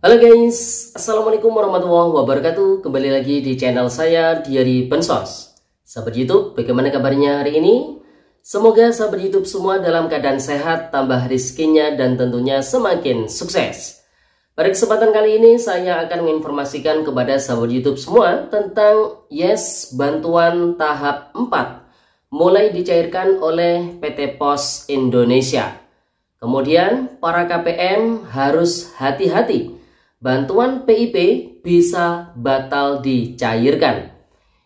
Halo guys, Assalamualaikum warahmatullahi wabarakatuh. Kembali lagi di channel saya, Diary Bansos. Sahabat YouTube, bagaimana kabarnya hari ini? Semoga sahabat YouTube semua dalam keadaan sehat, tambah rezekinya, dan tentunya semakin sukses. Pada kesempatan kali ini, saya akan menginformasikan kepada sahabat YouTube semua tentang Yes Bantuan Tahap 4 mulai dicairkan oleh PT Pos Indonesia. Kemudian, para KPM harus hati-hati. Bantuan PIP bisa batal dicairkan.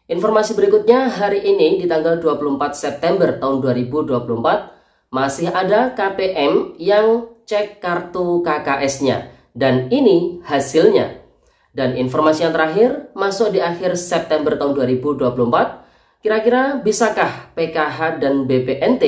Informasi berikutnya hari ini di tanggal 24 September tahun 2024 masih ada KPM yang cek kartu KKS-nya dan ini hasilnya. Dan informasi yang terakhir masuk di akhir September tahun 2024, kira-kira bisakah PKH dan BPNT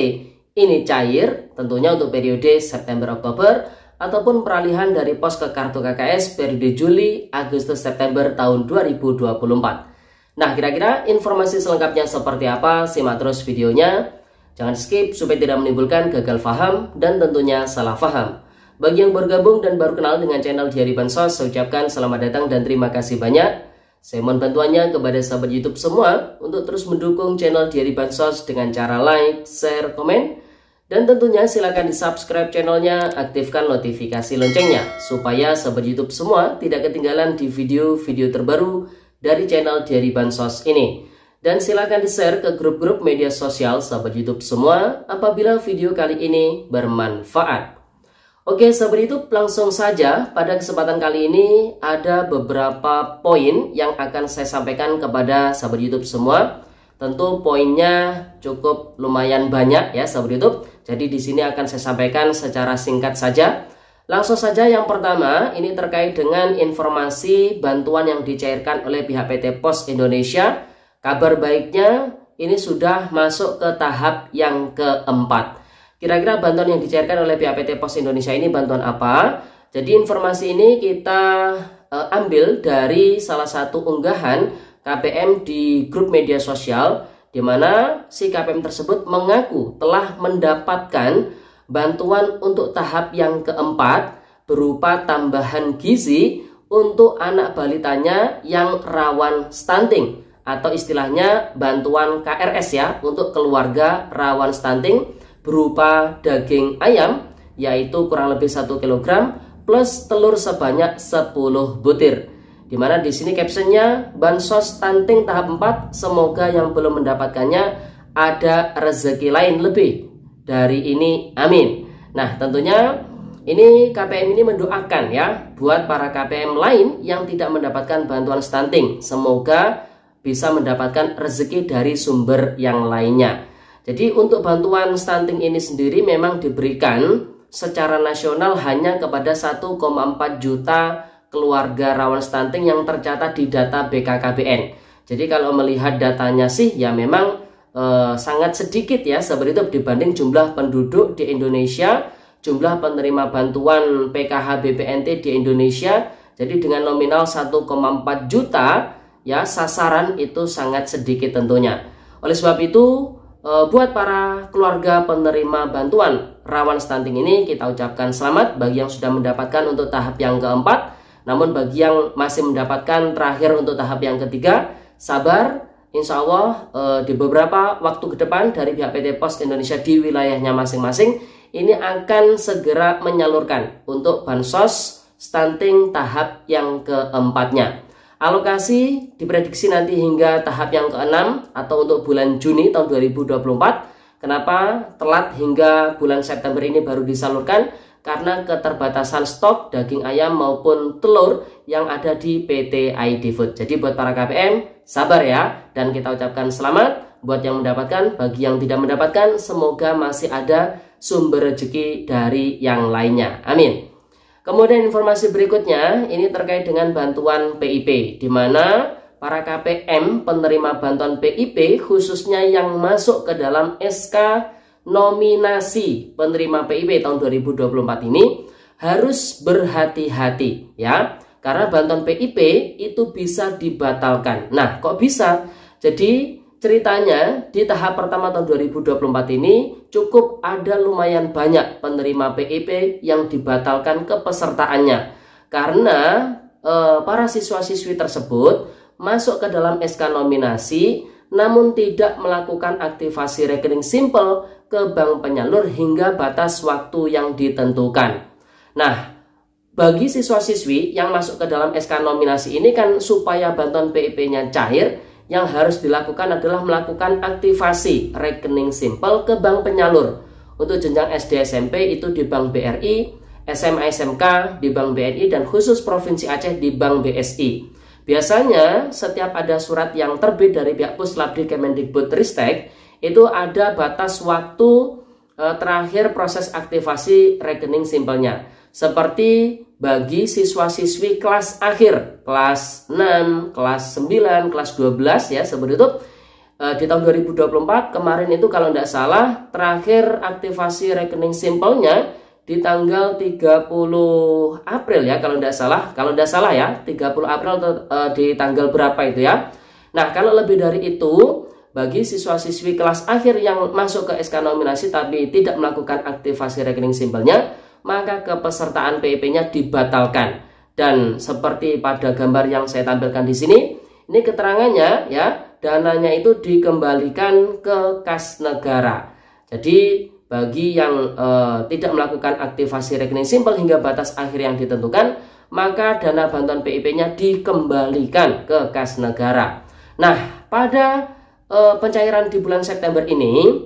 ini cair tentunya untuk periode September-Oktober ataupun peralihan dari pos ke kartu KKS periode Juli, Agustus, September tahun 2024. Nah, kira-kira informasi selengkapnya seperti apa? Simak terus videonya. Jangan skip supaya tidak menimbulkan gagal paham dan tentunya salah paham. Bagi yang bergabung dan baru kenal dengan channel Diary Bansos, saya ucapkan selamat datang dan terima kasih banyak. Saya mohon bantuannya kepada sahabat YouTube semua untuk terus mendukung channel Diary Bansos dengan cara like, share, komen. Dan tentunya silakan di subscribe channelnya, aktifkan notifikasi loncengnya supaya sahabat YouTube semua tidak ketinggalan di video-video terbaru dari channel Diary Bansos ini. Dan silakan di share ke grup-grup media sosial sahabat YouTube semua apabila video kali ini bermanfaat. Oke sahabat YouTube, langsung saja pada kesempatan kali ini ada beberapa poin yang akan saya sampaikan kepada sahabat YouTube semua. Tentu poinnya cukup lumayan banyak ya sahabat YouTube. Jadi di sini akan saya sampaikan secara singkat saja. Langsung saja yang pertama ini terkait dengan informasi bantuan yang dicairkan oleh pihak PT Pos Indonesia. Kabar baiknya ini sudah masuk ke tahap yang keempat. Kira-kira bantuan yang dicairkan oleh pihak PT Pos Indonesia ini bantuan apa? Jadi informasi ini kita ambil dari salah satu unggahan KPM di grup media sosial, di mana si KPM tersebut mengaku telah mendapatkan bantuan untuk tahap yang keempat berupa tambahan gizi untuk anak balitanya yang rawan stunting atau istilahnya bantuan KRS ya untuk keluarga rawan stunting berupa daging ayam yaitu kurang lebih 1 kg plus telur sebanyak 10 butir. Dimana di sini captionnya bansos stunting tahap 4, semoga yang belum mendapatkannya ada rezeki lain lebih dari ini, amin. Nah tentunya ini KPM ini mendoakan ya buat para KPM lain yang tidak mendapatkan bantuan stunting, semoga bisa mendapatkan rezeki dari sumber yang lainnya. Jadi untuk bantuan stunting ini sendiri memang diberikan secara nasional hanya kepada 1,4 juta keluarga rawan stunting yang tercatat di data BKKBN. Jadi kalau melihat datanya sih ya memang sangat sedikit ya sahabat YouTube dibanding jumlah penduduk di Indonesia, jumlah penerima bantuan PKH BPNT di Indonesia. Jadi dengan nominal 1,4 juta ya sasaran itu sangat sedikit tentunya. Oleh sebab itu buat para keluarga penerima bantuan rawan stunting ini kita ucapkan selamat bagi yang sudah mendapatkan untuk tahap yang keempat. Namun bagi yang masih mendapatkan terakhir untuk tahap yang ketiga, sabar, insya Allah di beberapa waktu ke depan dari pihak PT Pos Indonesia di wilayahnya masing-masing ini akan segera menyalurkan untuk bansos stunting tahap yang keempatnya. Alokasi diprediksi nanti hingga tahap yang keenam atau untuk bulan Juni tahun 2024. Kenapa telat hingga bulan September ini baru disalurkan? Karena keterbatasan stok daging ayam maupun telur yang ada di PT ID Food. Jadi buat para KPM sabar ya, dan kita ucapkan selamat buat yang mendapatkan. Bagi yang tidak mendapatkan semoga masih ada sumber rezeki dari yang lainnya, amin. Kemudian informasi berikutnya ini terkait dengan bantuan PIP, di mana para KPM penerima bantuan PIP khususnya yang masuk ke dalam SK nominasi penerima PIP tahun 2024 ini harus berhati-hati ya, karena bantuan PIP itu bisa dibatalkan. Nah kok bisa? Jadi ceritanya di tahap pertama tahun 2024 ini cukup ada lumayan banyak penerima PIP yang dibatalkan kepesertaannya Karena para siswa-siswi tersebut masuk ke dalam SK nominasi namun tidak melakukan aktivasi rekening simple ke bank penyalur hingga batas waktu yang ditentukan. Nah, bagi siswa-siswi yang masuk ke dalam SK nominasi ini kan supaya bantuan PIP-nya cair, yang harus dilakukan adalah melakukan aktivasi rekening simple ke bank penyalur. Untuk jenjang SD SMP itu di Bank BRI, SMA SMK di Bank BNI, dan khusus Provinsi Aceh di Bank BSI. Biasanya setiap ada surat yang terbit dari pihak Puslabdi Kemendikbudristek itu ada batas waktu terakhir proses aktivasi rekening simpelnya. Seperti bagi siswa-siswi kelas akhir, kelas 6, kelas 9, kelas 12 ya, seperti itu. Di tahun 2024 kemarin itu kalau tidak salah terakhir aktivasi rekening simpelnya di tanggal 30 April ya, kalau tidak salah ya, 30 April di tanggal berapa itu ya. Nah, kalau lebih dari itu, bagi siswa-siswi kelas akhir yang masuk ke SK nominasi tapi tidak melakukan aktivasi rekening simpelnya, maka kepesertaan PIP-nya dibatalkan. Dan seperti pada gambar yang saya tampilkan di sini, ini keterangannya ya, dananya itu dikembalikan ke kas negara. Jadi bagi yang tidak melakukan aktivasi rekening simpel hingga batas akhir yang ditentukan, maka dana bantuan PIP-nya dikembalikan ke kas negara. Nah, pada pencairan di bulan September ini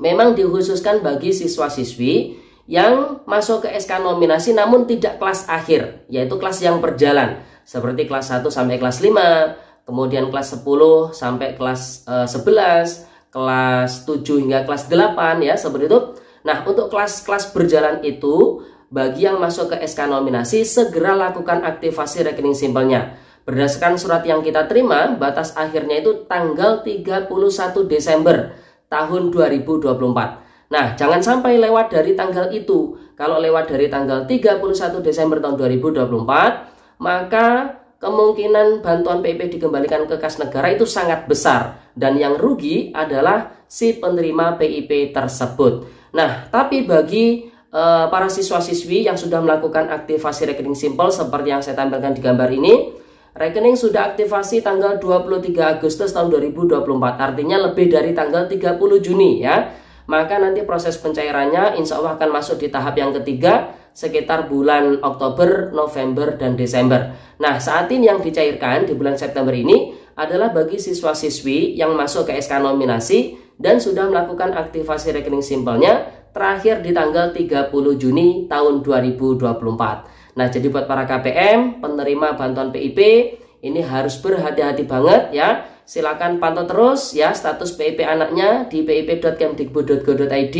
memang dikhususkan bagi siswa-siswi yang masuk ke SK nominasi namun tidak kelas akhir, yaitu kelas yang berjalan, seperti kelas 1 sampai kelas 5, kemudian kelas 10 sampai kelas 11, kelas 7 hingga kelas 8 ya, seperti itu. Nah, untuk kelas-kelas berjalan itu bagi yang masuk ke SK nominasi segera lakukan aktivasi rekening simpelnya. Berdasarkan surat yang kita terima, batas akhirnya itu tanggal 31 Desember tahun 2024. Nah, jangan sampai lewat dari tanggal itu. Kalau lewat dari tanggal 31 Desember tahun 2024, maka kemungkinan bantuan PIP dikembalikan ke kas negara itu sangat besar, dan yang rugi adalah si penerima PIP tersebut. Nah, tapi bagi para siswa-siswi yang sudah melakukan aktivasi rekening simpel seperti yang saya tampilkan di gambar ini, rekening sudah aktivasi tanggal 23 Agustus tahun 2024, artinya lebih dari tanggal 30 Juni ya. Maka nanti proses pencairannya insya Allah akan masuk di tahap yang ketiga sekitar bulan Oktober, November, dan Desember. Nah, saat ini yang dicairkan di bulan September ini adalah bagi siswa-siswi yang masuk ke SK nominasi dan sudah melakukan aktivasi rekening simpelnya terakhir di tanggal 30 Juni tahun 2024. Nah, jadi buat para KPM, penerima bantuan PIP, ini harus berhati-hati banget ya. Silakan pantau terus ya status PIP anaknya di pip.kemdikbud.go.id,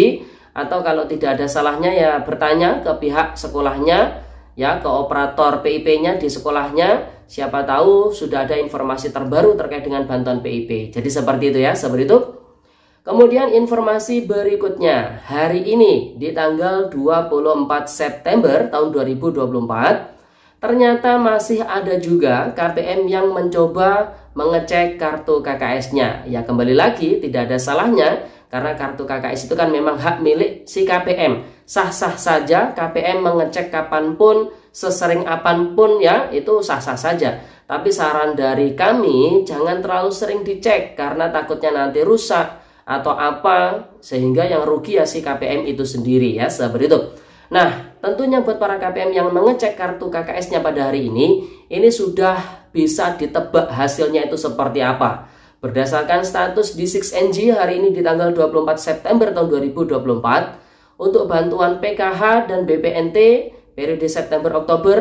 atau kalau tidak ada salahnya ya bertanya ke pihak sekolahnya ya, ke operator PIP-nya di sekolahnya. Siapa tahu sudah ada informasi terbaru terkait dengan bantuan PIP. Jadi seperti itu ya, seperti itu. Kemudian informasi berikutnya, hari ini di tanggal 24 September tahun 2024, ternyata masih ada juga KPM yang mencoba mengecek kartu KKS-nya. Ya, kembali lagi tidak ada salahnya karena kartu KKS itu kan memang hak milik si KPM. Sah-sah saja KPM mengecek kapanpun, sesering apapun ya, itu sah-sah saja. Tapi saran dari kami jangan terlalu sering dicek karena takutnya nanti rusak atau apa, sehingga yang rugi ya si KPM itu sendiri ya, seperti itu. Nah, tentunya buat para KPM yang mengecek kartu KKS-nya pada hari ini sudah bisa ditebak hasilnya itu seperti apa. Berdasarkan status di 6NG hari ini di tanggal 24 September tahun 2024, untuk bantuan PKH dan BPNT periode September-Oktober,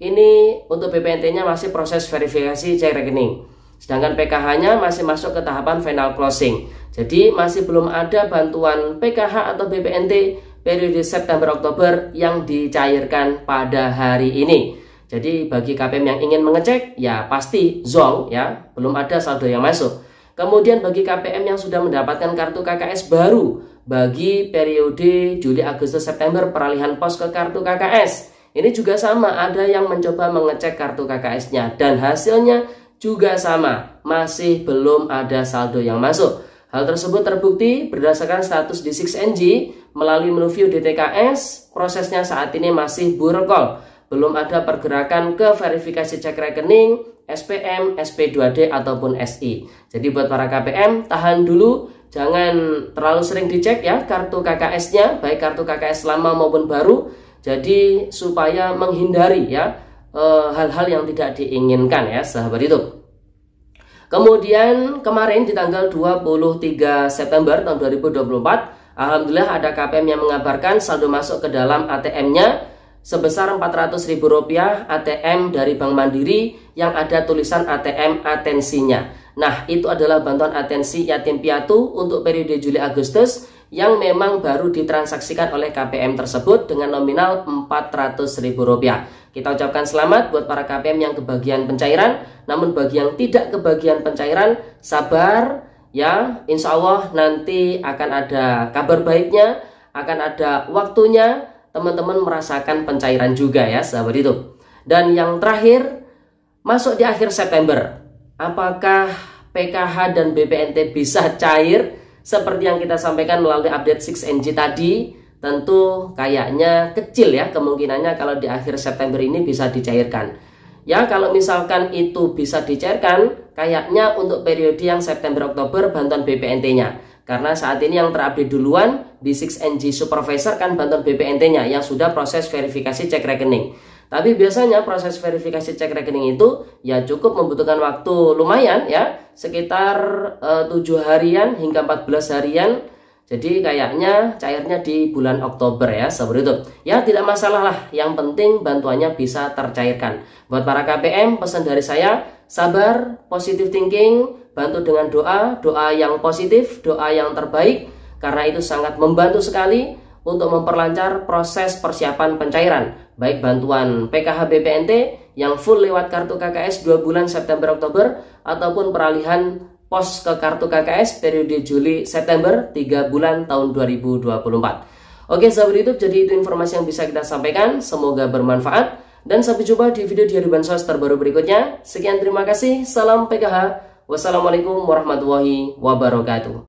ini untuk BPNT-nya masih proses verifikasi cek rekening. Sedangkan PKH-nya masih masuk ke tahapan final closing. Jadi masih belum ada bantuan PKH atau BPNT periode September-Oktober yang dicairkan pada hari ini. Jadi bagi KPM yang ingin mengecek ya pasti zonk ya, belum ada saldo yang masuk. Kemudian bagi KPM yang sudah mendapatkan kartu KKS baru bagi periode Juli, Agustus, September peralihan pos ke kartu KKS, ini juga sama, ada yang mencoba mengecek kartu KKS-nya dan hasilnya juga sama, masih belum ada saldo yang masuk. Hal tersebut terbukti berdasarkan status di 6NG melalui menu view DTKS, prosesnya saat ini masih burekol. belum ada pergerakan ke verifikasi cek rekening, SPM, SP2D ataupun SI. Jadi buat para KPM, tahan dulu, jangan terlalu sering dicek ya kartu KKS-nya, baik kartu KKS lama maupun baru. Jadi supaya menghindari ya hal-hal yang tidak diinginkan ya sahabat YouTube. Kemudian kemarin di tanggal 23 September tahun 2024, alhamdulillah ada KPM yang mengabarkan saldo masuk ke dalam ATM-nya sebesar Rp400.000 ATM dari Bank Mandiri yang ada tulisan ATM atensinya. Nah, itu adalah bantuan atensi yatim piatu untuk periode Juli Agustus yang memang baru ditransaksikan oleh KPM tersebut dengan nominal Rp400.000. Kita ucapkan selamat buat para KPM yang kebagian pencairan. Namun bagi yang tidak kebagian pencairan, sabar ya, insya Allah nanti akan ada kabar baiknya, akan ada waktunya teman-teman merasakan pencairan juga ya sahabat YouTube. Dan yang terakhir, masuk di akhir September, apakah PKH dan BPNT bisa cair seperti yang kita sampaikan melalui update 6NG tadi? Tentu kayaknya kecil ya kemungkinannya kalau di akhir September ini bisa dicairkan. Ya, kalau misalkan itu bisa dicairkan, kayaknya untuk periode yang September-Oktober bantuan BPNT-nya. Karena saat ini yang terupdate duluan di 6NG Supervisor kan bantuan BPNT-nya yang sudah proses verifikasi cek rekening. Tapi biasanya proses verifikasi cek rekening itu ya cukup membutuhkan waktu lumayan ya, sekitar 7 harian hingga 14 harian. Jadi kayaknya cairnya di bulan Oktober ya sahabat YouTube. Ya tidak masalah lah, yang penting bantuannya bisa tercairkan. Buat para KPM, pesan dari saya, sabar, positive thinking, bantu dengan doa yang positif, doa yang terbaik. Karena itu sangat membantu sekali untuk memperlancar proses persiapan pencairan. Baik bantuan PKH BPNT yang full lewat kartu KKS 2 bulan September-Oktober, ataupun peralihan pos ke kartu KKS periode Juli-September 3 bulan tahun 2024. Oke sahabat YouTube, jadi itu informasi yang bisa kita sampaikan. Semoga bermanfaat dan sampai jumpa di video Diari Bansos terbaru berikutnya. Sekian, terima kasih. Salam PKH. Wassalamualaikum warahmatullahi wabarakatuh.